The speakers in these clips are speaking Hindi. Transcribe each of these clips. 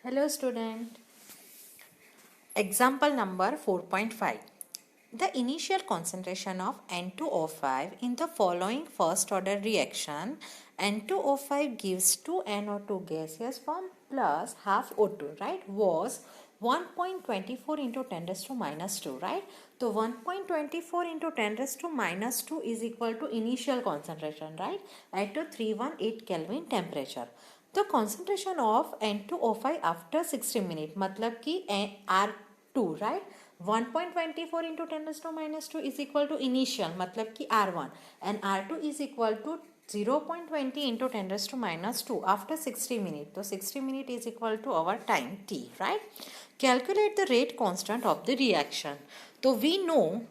Hello student. Example number 4.5. The initial concentration of N2O5 in the following first order reaction, N2O5 gives 2 NO2 gaseous form plus half O2, right, was 1.24 into 10 raised to minus 2, right? So 1.24 into 10 raised to minus 2 is equal to initial concentration, right, at a 318 Kelvin temperature. The concentration of N2O5 after 60 minutes मतलब कि R2, right, 1.24 into 10 raised to minus 2 is equal to initial मतलब कि R1 and R2 is equal to 0.20 into 10 raised to minus 2 after 60 minutes. So 60 minutes is equal to our time t, right? Calculate the rate constant of the reaction. So we know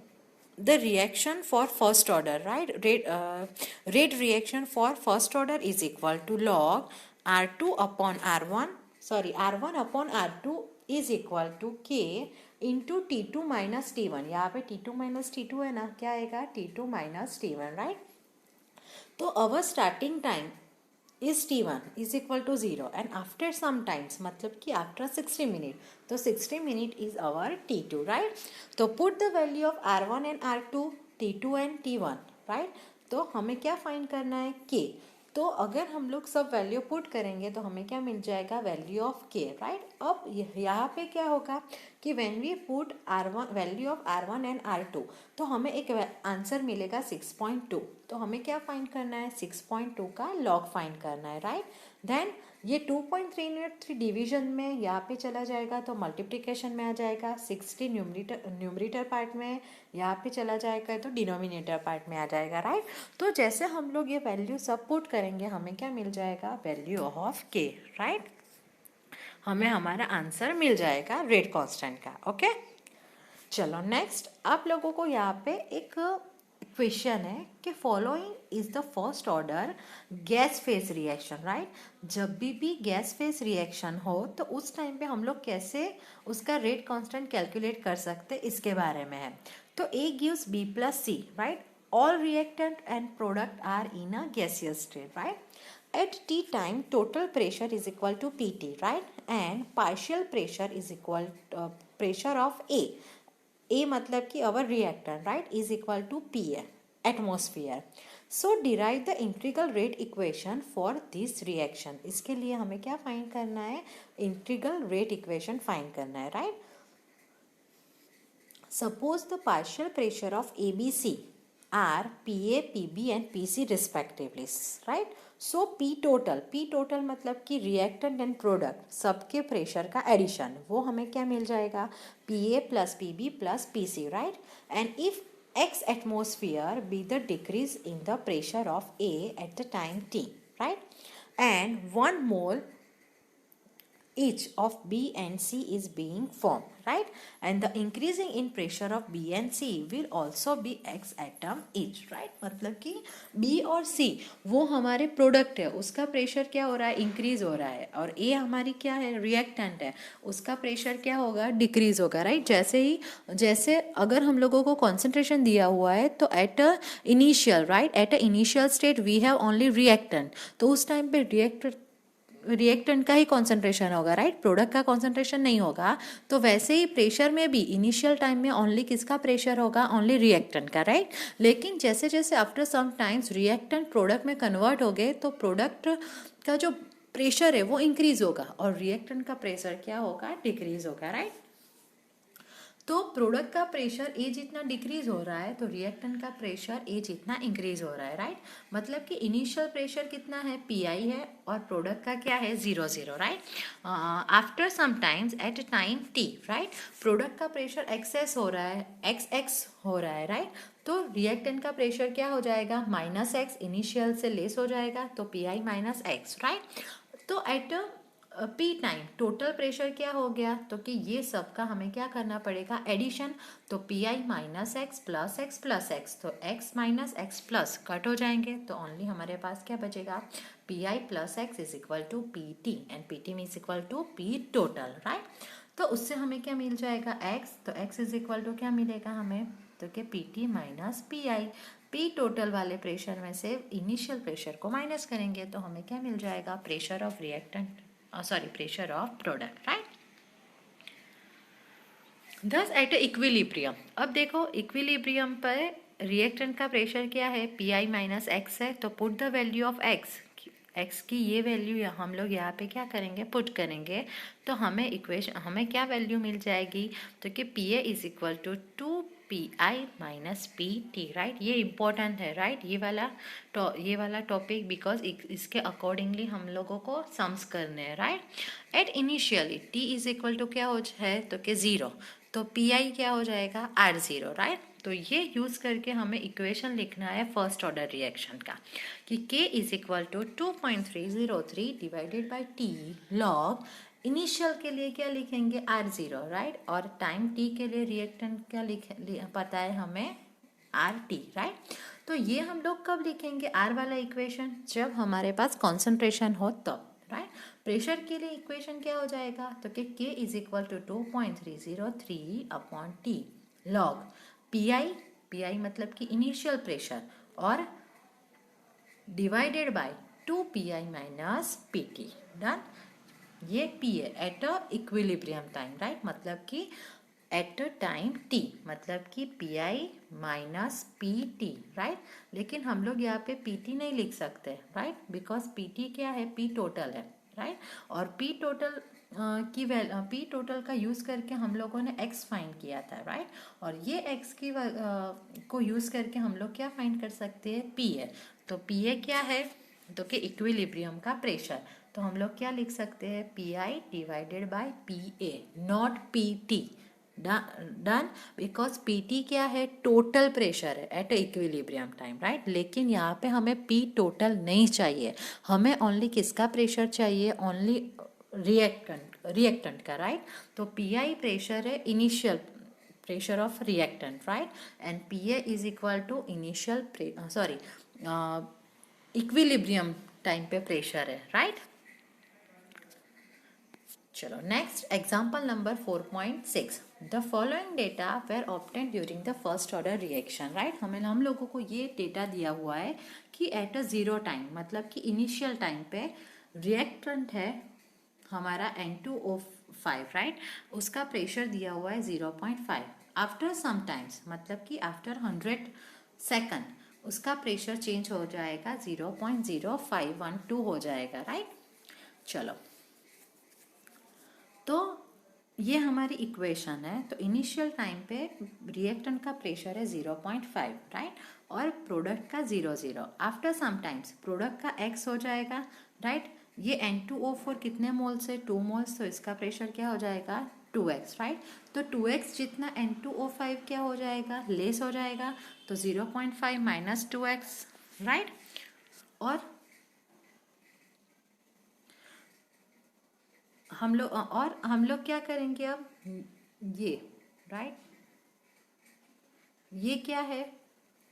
the reaction for first order, right? Rate reaction for first order is equal to log R2 upon R1, sorry, R1 upon R2 is equal to K into T2 minus T1. यहाँ पे T2 माइनस T2 है ना, क्या आएगा T2 माइनस T1, राइट. तो our starting time is T1 is equal to 0 and after some times मतलब कि after 60 minutes, तो 60 minutes is our T2, right? तो put the value of R1 and R2, T2 and T1, right? तो हमें क्या फाइंड करना है K. तो अगर हम लोग सब वैल्यू पुट करेंगे तो हमें क्या मिल जाएगा वैल्यू ऑफ के, राइट. अब यहाँ पे क्या होगा कि when we put R1 value of R1 and R2 तो हमें एक आंसर मिलेगा 6.2. तो हमें क्या फाइंड करना है 6.2 का लॉग फाइंड करना है, राइट. देन ये 2.3 डिवीजन में यहाँ पे चला जाएगा तो मल्टीप्लिकेशन में आ जाएगा. 60 न्यूमरेटर पार्ट में यहाँ पे चला जाएगा तो डिनोमिनेटर पार्ट में आ जाएगा, राइट. तो जैसे हम लोग ये वैल्यू सब पुट करेंगे हमें क्या मिल जाएगा वैल्यू ऑफ के, राइट. हमें हमारा आंसर मिल जाएगा रेट कांस्टेंट का. ओके, चलो नेक्स्ट आप लोगों को यहाँ पे एक क्वेश्चन है कि following is the first order gas phase reaction, right. जब भी गैस फेज रिएक्शन हो तो उस टाइम पे हम लोग कैसे उसका रेट कांस्टेंट कैलकुलेट कर सकते इसके बारे में है. तो A gives B plus C, right. All reactant and product are in a gaseous state, right. At T time, total pressure is equal to PT, right, and partial pressure is equal to pressure of A मतलब कि our reactant, right, is equal to PA, atmosphere. So derive the integral rate equation for this reaction. इसके लिए हमें क्या फाइंड करना है integral rate equation फाइंड करना है, right. Suppose the partial pressure of ABC are PA, PB and PC respectively, right. So P total मतलब कि reactant and product सबके प्रेशर का एडिशन वो हमें क्या मिल जाएगा PA plus PB plus PC, right. And if X atmosphere be the decrease in the pressure of A at the time T, right, and 1 mole each of B and C is being formed, right, and the increasing in pressure of B and C will also be X atom each, right. मतलब कि B और C वो हमारे प्रोडक्ट है उसका प्रेशर क्या हो रहा है इंक्रीज हो रहा है और A हमारी क्या है रिएक्टेंट है उसका प्रेशर क्या होगा डिक्रीज होगा, राइट. जैसे अगर हम लोगों को कॉन्सेंट्रेशन दिया हुआ है तो at a initial, right, at a initial state we have only reactant तो उस टाइम पे रिएक्टेंट का ही कॉन्सेंट्रेशन होगा, राइट, प्रोडक्ट का कॉन्सेंट्रेशन नहीं होगा. तो वैसे ही प्रेशर में भी इनिशियल टाइम में ओनली किसका प्रेशर होगा ओनली रिएक्टेंट का, राइट. लेकिन जैसे जैसे after some times reactant product में कन्वर्ट हो गए तो प्रोडक्ट का जो प्रेशर है वो इंक्रीज होगा और रिएक्टेंट का प्रेशर क्या होगा डिक्रीज होगा, राइट. तो प्रोडक्ट का प्रेशर ए जितना डिक्रीज हो रहा है तो रिएक्टेंट का प्रेशर ए जितना इंक्रीज हो रहा है, राइट. मतलब कि इनिशियल प्रेशर कितना है PI है और प्रोडक्ट का क्या है 0 right. After some times at time T, right, product का प्रेशर एक्सेस हो रहा है XX हो रहा है, राइट. तो रिएक्टेंट का प्रेशर क्या हो जाएगा -X इनिशियल से लेस हो जाएगा तो PI -X, राइट. तो at P time total pressure क्या हो गया तो कि ये सब का हमें क्या करना पड़ेगा एडिशन. तो PI -X plus X plus X तो X minus X plus cut हो जाएंगे तो ओनली हमारे पास क्या बचेगा PI plus X is equal to PT and PT is equal to P total, right. तो उससे हमें क्या मिल जाएगा X तो X इज इक्वल टू क्या मिलेगा हमें तो कि PT minus PI. P total वाले प्रेशर में से इनिशियल प्रेशर को माइनस करेंगे तो हमें क्या मिल जाएगा pressure of reactant pressure of product, right? Thus at equilibrium, अब देखो इक्विलिब्रियम पर रिएक्टेंट का प्रेशर क्या है, Pi माइनस एक्स है, तो put the value of x की ये वैल्यू हम लोग यहाँ पे क्या करेंगे, पुट करेंगे, तो हमें क्या वैल्यू मिल जाएगी, तो कि Pa is equal to 2Pi minus Pt, right? ये इम्पोर्टेंट है, राइट? ये वाला टॉपिक, बिकॉज इसके अकॉर्डिंगली हम लोगों को सम्स करने हैं, right? At initially T is equal to क्या है, तो कि 0, तो Pi क्या हो जाएगा, R0, राइट? तो ये यूज़ करके हमें इक्वेशन लिखना है फर्स्ट ऑर्डर रिएक्शन का, कि K is equal to 2.303 divided by T log, initial के लिए क्या लिखेंगे, R0, राइट? और टाइम T के लिए रिएक्टेंट क्या पता है हमें, RT, राइट? तो ये हम लोग कब लिखेंगे R वाला इक्वेशन, जब हमारे पास कॉन्सेंट्रेशन हो तब, राइट? प्रेशर के लिए इक्वेशन क्या हो जाएगा, तो कि K is equal to 2.303 upon T log Pi मतलब कि इनिशियल प्रेशर, और divided by 2Pi minus Pt, done? ये P है at a equilibrium time, right? मतलब कि एट अ टाइम T, मतलब कि Pi माइनस Pt, राइट? लेकिन हम लोग यहाँ पे Pt नहीं लिख सकते, राइट? बिकॉज Pt क्या है, P टोटल है, राइट? और P टोटल P टोटल का यूज़ करके हम लोगों ने x फाइंड किया था, राइट? और ये x को यूज़ करके हम लोग क्या फाइंड कर सकते हैं, P है, तो P क्या है, तो कि इक्विलिब्रियम का प्रेशर, तो हम लोग क्या लिख सकते हैं, Pi divided by Pa, not Pt, done? Because Pt क्या है, टोटल प्रेशर है एट इक्विलिब्रियम टाइम, राइट? लेकिन यहाँ पे हमें P टोटल नहीं चाहिए, हमें ओनली किसका प्रेशर चाहिए, ओनली रिएक्टेंट का, राइट? तो Pi प्रेशर है initial pressure of reactant, right? And Pa is equal to initial equilibrium time पे प्रेशर है, राइट? चलो next example number 4.6, the following data were obtained during the first order reaction, right? हम लोगों को ये डेटा दिया हुआ है कि एट अ जीरो टाइम, मतलब कि इनिशियल टाइम पे रिएक्टेंट है हमारा N2O5, राइट? उसका प्रेशर दिया हुआ है 0.5, आफ्टर सम टाइम्स मतलब कि आफ्टर 100 सेकंड उसका प्रेशर चेंज हो जाएगा, 0.0512 हो जाएगा, राइट? चलो, तो ये हमारी इक्वेशन है, तो इनिशियल टाइम पे रिएक्टेंट का प्रेशर है 0.5, राइट? और प्रोडक्ट का 0.0, आफ्टर सम टाइम्स प्रोडक्ट का x हो जाएगा, राइट? ये N2O4 कितने मोल्स है, 2 मोल्स, तो इसका प्रेशर क्या हो जाएगा, 2x, राइट? तो 2x जितना N2O5 क्या हो जाएगा, लेस हो जाएगा, तो 0.5 माइनस 2x, राइट? और हम लोग क्या करेंगे अब, ये, राइट? ये क्या है,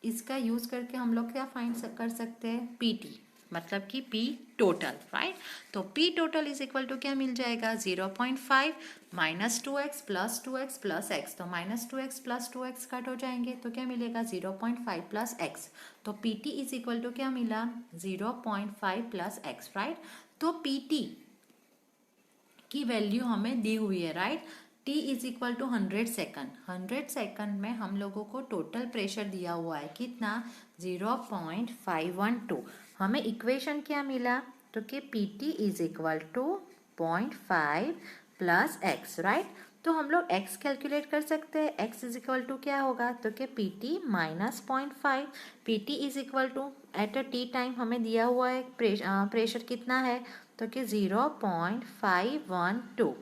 इसका यूज करके हम लोग क्या फाइंड कर सकते हैं, Pt, मतलब कि P टोटल, राइट? तो P total is equal to क्या मिल जाएगा, 0.5 minus 2x plus 2x plus x, तो minus 2x plus 2x cut हो जाएंगे, तो क्या मिलेगा, 0.5 प्लस x, तो Pt इज इक्वल टू क्या मिला, 0.5 प्लस x, राइट? तो Pt की वैल्यू हमें दी हुई है, right? T is equal to 100 second, 100 second में हम लोगों को टोटल प्रेशर दिया हुआ है कितना, 0.512, हमें इक्वेशन क्या मिला, तो कि Pt is equal to 0.5 plus x, right? तो हम लोग x कैलकुलेट कर सकते हैं, x इज इक्वल टू क्या होगा, तो कि Pt minus 0.5, Pt is equal to at a T time हमें दिया हुआ है प्रेशर कितना है, तो कि 0.512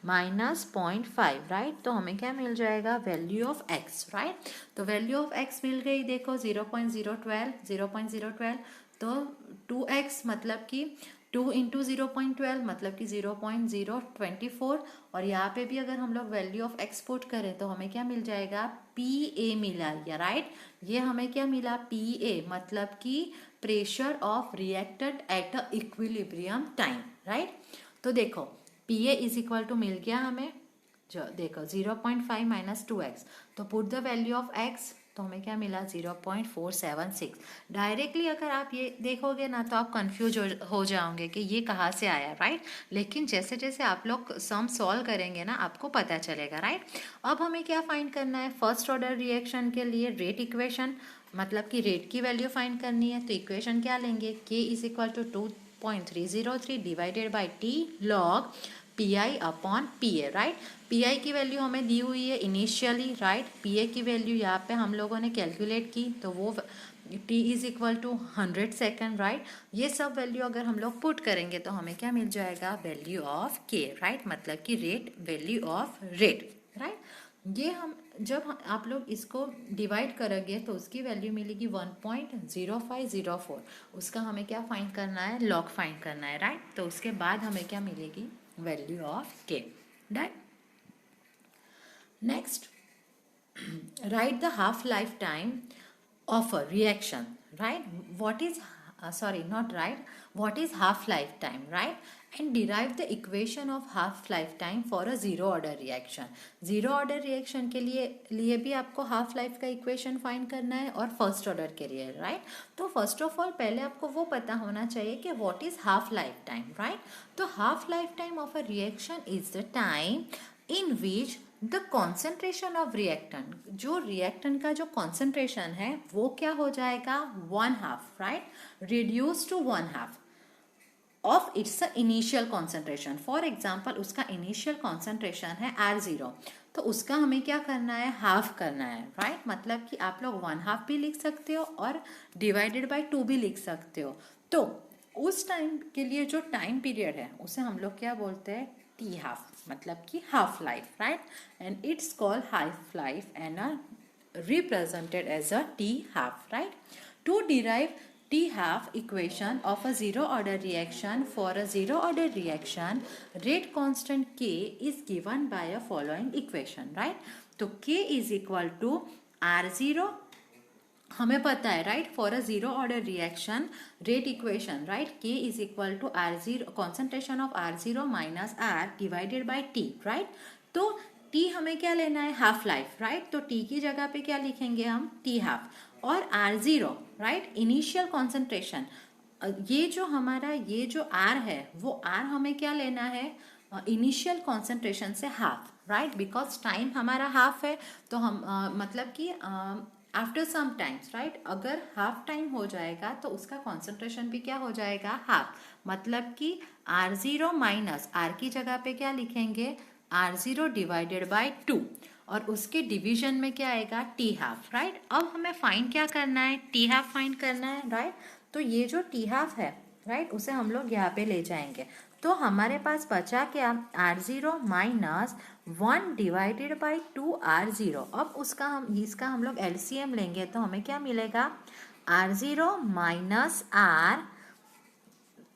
माइनस 0.5, राइट? तो हमें क्या मिल जाएगा, वैल्यू ऑफ x, राइट? तो वैल्यू ऑफ x मिल गई, देखो 0.012, तो 2x मतलब कि 2 इंटू 0.12 मतलब कि 0.024, और यहाँ पे भी अगर हम लोग वैल्यू ऑफ x पुट करें तो हमें क्या मिल जाएगा, Pa मिला, या राइट? ये हमें क्या मिला, Pa मतलब कि pressure of reactant eight a equilibrium time, right? तो देखो Pa इज इक्वल टू मिल गया हमें, जो देखो 0.5 माइनस 2x, तो put the value of x, तो तो हमें क्या मिला 0.476। डायरेक्टली अगर आप ये देखोगे ना तो आप कंफ्यूज हो जाओगे कि ये कहाँ से आया, राइट। लेकिन जैसे जैसे आप लोग सम सॉल्व करेंगे ना आपको पता चलेगा, राइट। अब हमें क्या फाइंड करना है, फर्स्ट ऑर्डर रिएक्शन के लिए रेट इक्वेशन, मतलब कि रेट की वैल्यू फाइंड करनी है। तो इक्वेशन क्या लेंगे, k is equal to 2.303 divided by T log P I upon P A, right. P I की वैल्यू हमें दी हुई है इनिशियली, राइट। पी ए की वैल्यू यहाँ पे हम लोगों ने कैलकुलेट की, तो वो t is equal to 100 second, right. ये सब वैल्यू अगर हम लोग पुट करेंगे तो हमें क्या मिल जाएगा, वैल्यू ऑफ k, राइट, मतलब कि rate, value of rate, right. ये हम जब आप लोग इसको डिवाइड करोगे तो उसकी वैल्यू मिलेगी 1.0504। उसका हमें क्या फाइंड करना है, लॉग फाइंड करना है, राइट। तो उसके बाद हमें क्या मिलेगी, value of k, right. Next, write the half lifetime of a reaction, right? What is what is half lifetime, right? And derive the equation of half lifetime for a zero order reaction. Zero order reaction के लिए भी आपको half life का equation find करना है और first order के लिए, right? तो first of all पहले आपको वो पता होना चाहिए कि what is half lifetime, right? तो half lifetime of a reaction is the time in which the concentration of reactant, जो रिएक्टेंट का जो कॉन्सेंट्रेशन है वो क्या हो जाएगा, 1/2, right, reduce to 1/2 of its initial concentration. For example उसका इनिशियल कॉन्सेंट्रेशन है R0, तो उसका हमें क्या करना है, हाफ करना है, राइट। मतलब कि आप लोग 1/2 भी लिख सकते हो और डिवाइडेड बाई 2 भी लिख सकते हो। तो उस टाइम के लिए जो टाइम पीरियड है उसे हम लोग क्या बोलते हैं, टी हाफ, मतलब कि half life, right. And it's called half life and are represented as a T half, right? To derive T half equation of a zero order reaction, for a zero order reaction rate constant K is given by a following equation, right? तो K is equal to R0, हमें पता है, right, for a zero order reaction rate equation, right, K is equal to R0 concentration of R0 minus R divided by T, right. तो T हमें क्या लेना है, हाफ लाइफ, राइट। तो T की जगह पे क्या लिखेंगे हम, T हाफ, और R0, राइट, इनिशियल कॉन्सेंट्रेशन। ये जो हमारा ये जो R है वो R हमें क्या लेना है, इनिशियल कॉन्सेंट्रेशन से हाफ, राइट, बिकॉज टाइम हमारा हाफ है। तो हम मतलब कि आफ्टर सम टाइम्स, राइट, अगर हाफ टाइम हो जाएगा तो उसका कॉन्सेंट्रेशन भी क्या हो जाएगा, हाफ। मतलब कि R0 माइनस R की जगह पे क्या लिखेंगे, R0 डिवाइडेड बाई 2, और उसके डिवीजन में क्या आएगा, टी हाफ, राइट। अब हमें फाइंड क्या करना है, टी हाफ फाइंड करना है, राइट। तो ये जो टी हाफ है, राइट, उसे हम लोग यहाँ पे ले जाएंगे। तो हमारे पास बचा क्या, R0 minus 1 divided by 2R0। अब इसका हम लोग LCM लेंगे तो हमें क्या मिलेगा, R0 minus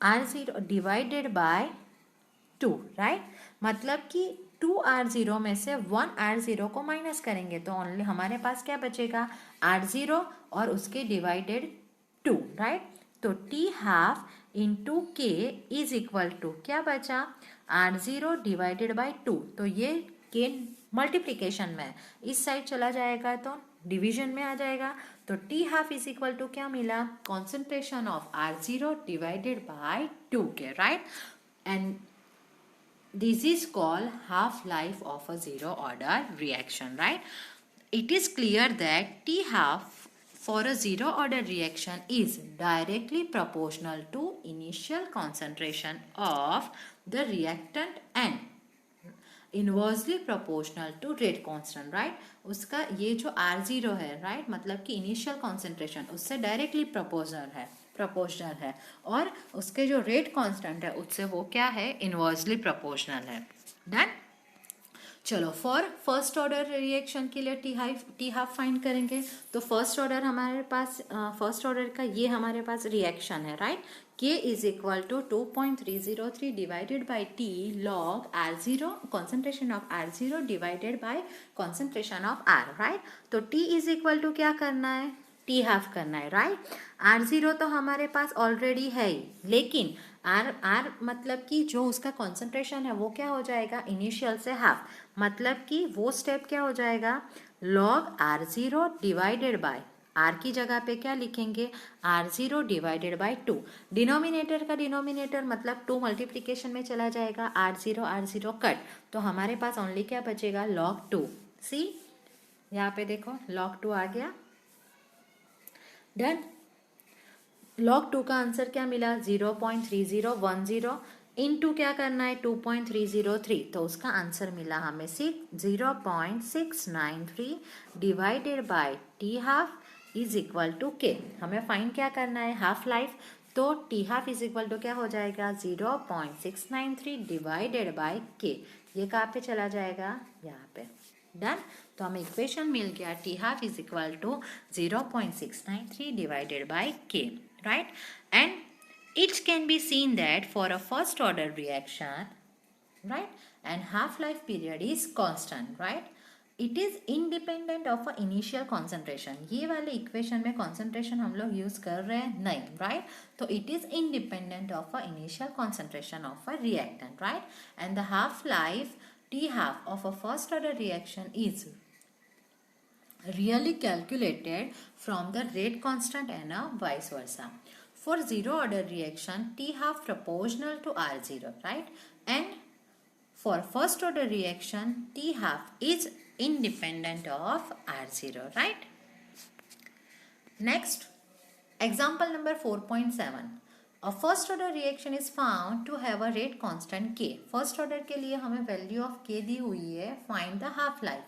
R0 divided by 2, right. मतलब कि 2R0 में से 1R0 को माइनस करेंगे तो ओनली हमारे पास क्या बचेगा, R0 और उसके डिवाइडेड 2, राइट। तो T हाफ इंटू के इज इक्वल टू क्या बचा, R0 डिवाइडेड बाई 2। तो ये के मल्टीप्लीकेशन में इस साइड चला जाएगा तो डिवीजन में आ जाएगा। तो T half is equal to क्या मिला, concentration of R0 divided by 2 के, right. And this is called half life of a zero order reaction, right? It is clear that T half for a zero order reaction is directly proportional to initial concentration of the reactant and inversely proportional to rate constant, right? उसका ये जो R0 है, right, मतलब कि initial concentration उससे directly proportional है और उसके जो रेट कांस्टेंट है उससे वो क्या है, इनवर्सली प्रोपोर्शनल है। डन। चलो फॉर फर्स्ट ऑर्डर रिएक्शन के लिए टी हाफ फाइंड करेंगे। तो फर्स्ट ऑर्डर हमारे पास फर्स्ट ऑर्डर का ये हमारे पास रिएक्शन है, right. K is equal to 2.303 divided by T log R0 concentration of R0 divided by concentration of R, right. तो T इज इक्वल टू क्या करना है, टी हाफ करना है, राइट। R0 तो हमारे पास ऑलरेडी है ही, लेकिन आर मतलब कि जो उसका कॉन्सेंट्रेशन है वो क्या हो जाएगा, इनिशियल से हाफ, मतलब कि वो स्टेप क्या हो जाएगा, log R0 divided by are की जगह पे क्या लिखेंगे, R0 डिवाइडेड बाय 2। डिनोमिनेटर का डिनोमिनेटर मतलब 2 मल्टीप्लिकेशन में चला जाएगा, R0 कट, तो हमारे पास ओनली क्या बचेगा, log 2। सी यहाँ पे देखो log 2 आ गया, डन। log 2 का आंसर क्या मिला, 0.3010, इनटू क्या करना है 2.303, तो उसका आंसर मिला हमें 0.693 divided by T half is equal to K. हमें फाइंड क्या करना है, हाफ लाइफ, तो T half is equal to क्या हो जाएगा, 0.693 डिवाइडेड बाय के। ये कहाँ पे चला जाएगा, यहाँ पे, डन। तो हमें इक्वेशन मिल गया T half is equal to 0.693 divided by K, right? And it can be seen that for a first order reaction, right, and half life period is constant, right, it is independent of a initial concentration। ये वाले इक्वेशन में concentration हम लोग यूज कर रहे हैं नहीं, right? तो it is independent of a initial concentration of a reactant, right? And the half life T half of a first order reaction is really calculated from the rate constant and vice versa. For zero order reaction, T half proportional to R0, right? And for first order reaction, T half is independent of R0, right? Next, example number 4.7. A first order reaction is found to have a rate constant K. First order के लिए हमें value of K दी हुई है, find the half life,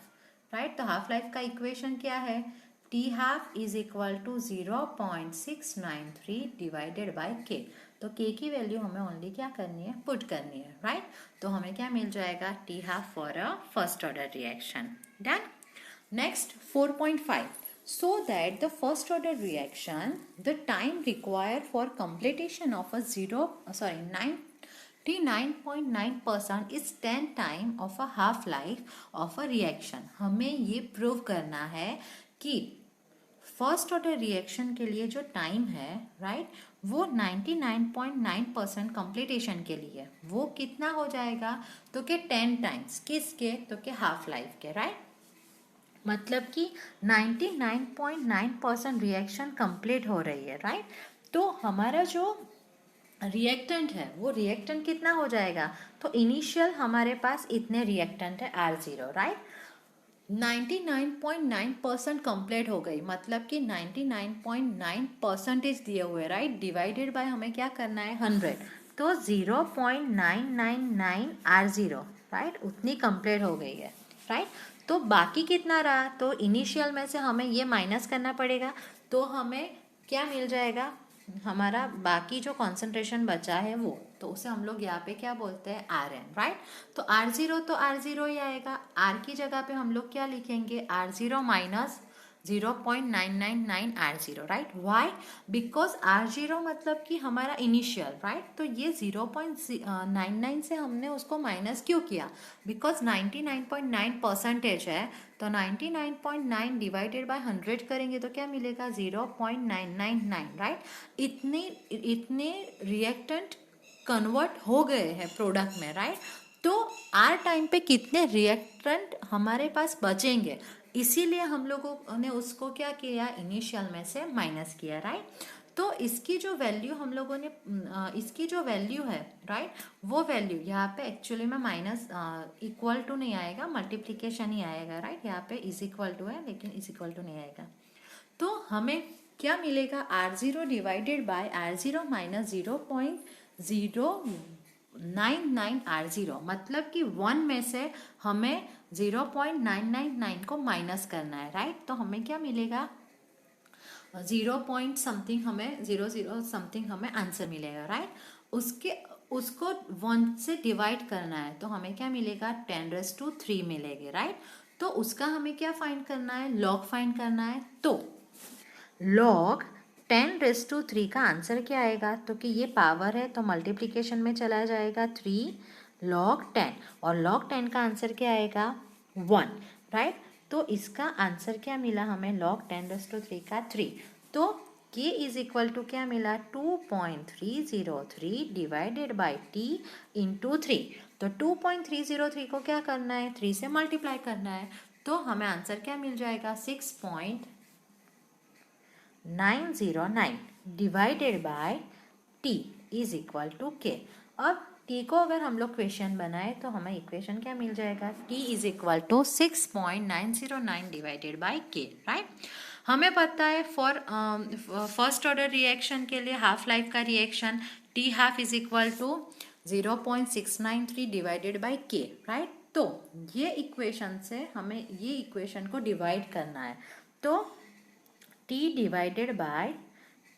right? तो half life का equation क्या है, T half is equal to 0.693 divided by K। तो K की वैल्यू हमें ओनली क्या करनी है, पुट करनी है, राइट? तो हमें क्या मिल जाएगा, T half for a first order reaction, done. Next 4.5. So that the first order reaction, the time required for completion of a 99.9% is 10 time of a half life of a reaction। हमें ये प्रूव करना है कि फर्स्ट ऑर्डर रिएक्शन के लिए जो टाइम है, राइट, वो 99.9% कंप्लीटेशन के लिए वो कितना हो जाएगा, तो कि 10 टाइम्स किसके, तो कि हाफ लाइफ के, राइट? मतलब कि 99.9% रिएक्शन कंप्लीट हो रही है, राइट? तो हमारा जो रिएक्टेंट है वो रिएक्टेंट कितना हो जाएगा, तो इनिशियल हमारे पास इतने रिएक्टेंट है R0, राइट? 99.9% कंप्लीट हो गई, मतलब कि 99.9% दिए हुए, राइट? डिवाइडेड बाय हमें क्या करना है, 100, तो 0.999 R0, राइट, उतनी कंप्लीट हो गई है, राइट? तो बाकी कितना रहा, तो इनिशियल में से हमें ये माइनस करना पड़ेगा, तो हमें क्या मिल जाएगा, हमारा बाकी जो कॉन्सेंट्रेशन बचा है वो, तो उसे हम लोग यहाँ पे क्या बोलते हैं, Rn, राइट? तो R0 तो R0 ही आएगा, R की जगह पे हम लोग क्या लिखेंगे, R0 minus 0.999 R0, right? Y, because R0 मतलब कि हमारा इनिशियल, राइट? तो ये 0.99 से हमने उसको माइनस क्यों किया, बिकॉज 99.9% है, तो 99.9 डिवाइडेड बाय 100 करेंगे तो क्या मिलेगा, 0.999, राइट? इतने रिएक्टेंट कन्वर्ट हो गए हैं प्रोडक्ट में, राइट? तो आर टाइम पे कितने रिएक्टेंट हमारे पास बचेंगे, इसीलिए हम लोगों ने उसको क्या किया, इनिशियल में से माइनस किया, राइट? तो इसकी जो वैल्यू हम लोगों ने इसकी जो वैल्यू है, राइट, वो वैल्यू यहाँ पे एक्चुअली में माइनस इक्वल टू नहीं आएगा, मल्टीप्लिकेशन ही आएगा, राइट? यहाँ पे इज इक्वल टू है लेकिन इज इक्वल टू नहीं आएगा, तो हमें क्या मिलेगा, R0 divided by R0 minus 0.099 R0, मतलब कि 1 में से हमें 0.999 को माइनस करना है, राइट? तो हमें क्या मिलेगा, 0 पॉइंट समथिंग हमें 00 समथिंग हमें आंसर मिलेगा, राइट? उसको 1 से डिवाइड करना है, तो हमें क्या मिलेगा, 10⁻³ मिलेगी, राइट? तो उसका हमें क्या फाइंड करना है, लॉग फाइंड करना है, तो लॉग 10⁻³ का आंसर क्या आएगा, तो कि ये पावर है तो मल्टीप्लिकेशन में चला जाएगा 3 log 10, और log 10 का आंसर क्या आएगा, 1, राइट? तो इसका आंसर क्या मिला हमें, log 10⁻³ का 3। तो k इज इक्वल टू क्या मिला 2.303 डिवाइडेड बाई t इंटू 3। तो 2.303 को क्या करना है 3 से मल्टीप्लाई करना है, तो हमें आंसर क्या मिल जाएगा 6.909 divided by t is equal to k। अब t को अगर हम लोग क्वेश्चन बनाए तो हमें इक्वेशन क्या मिल जाएगा t is equal to 6.909 divided by k, right. हमें पता है फॉर फर्स्ट ऑर्डर रिएक्शन के लिए हाफ लाइफ का reaction t half is equal to 0.693 divided by k, right. तो ये इक्वेशन से हमें ये इक्वेशन को डिवाइड करना है, तो t divided by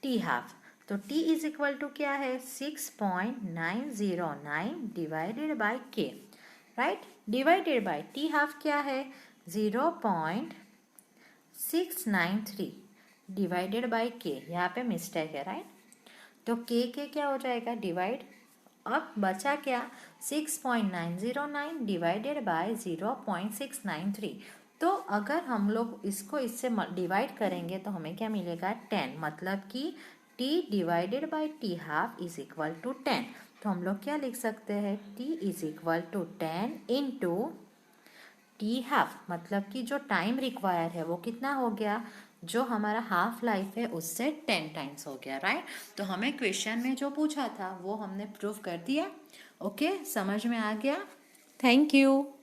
t half, तो t इज इक्वल टू क्या है 6.909 divided by k, right. Divided by t half क्या है 0.693 डिवाइडेड बाय k, यहाँ पे मिस्टेक है, राइट। तो k के क्या हो जाएगा डिवाइड, अब बचा क्या 6.909 डिवाइडेड बाय 0.693। तो अगर हम लोग इसको इससे डिवाइड करेंगे तो हमें क्या मिलेगा 10, मतलब कि t divided by t half is equal to 10। तो हम लोग क्या लिख सकते हैं t is equal to 10 into t half, मतलब कि जो टाइम रिक्वायर है वो कितना हो गया, जो हमारा हाफ लाइफ है उससे 10 टाइम्स हो गया, राइट। तो हमें क्वेश्चन में जो पूछा था वो हमने प्रूव कर दिया। ओके, समझ में आ गया। Thank you.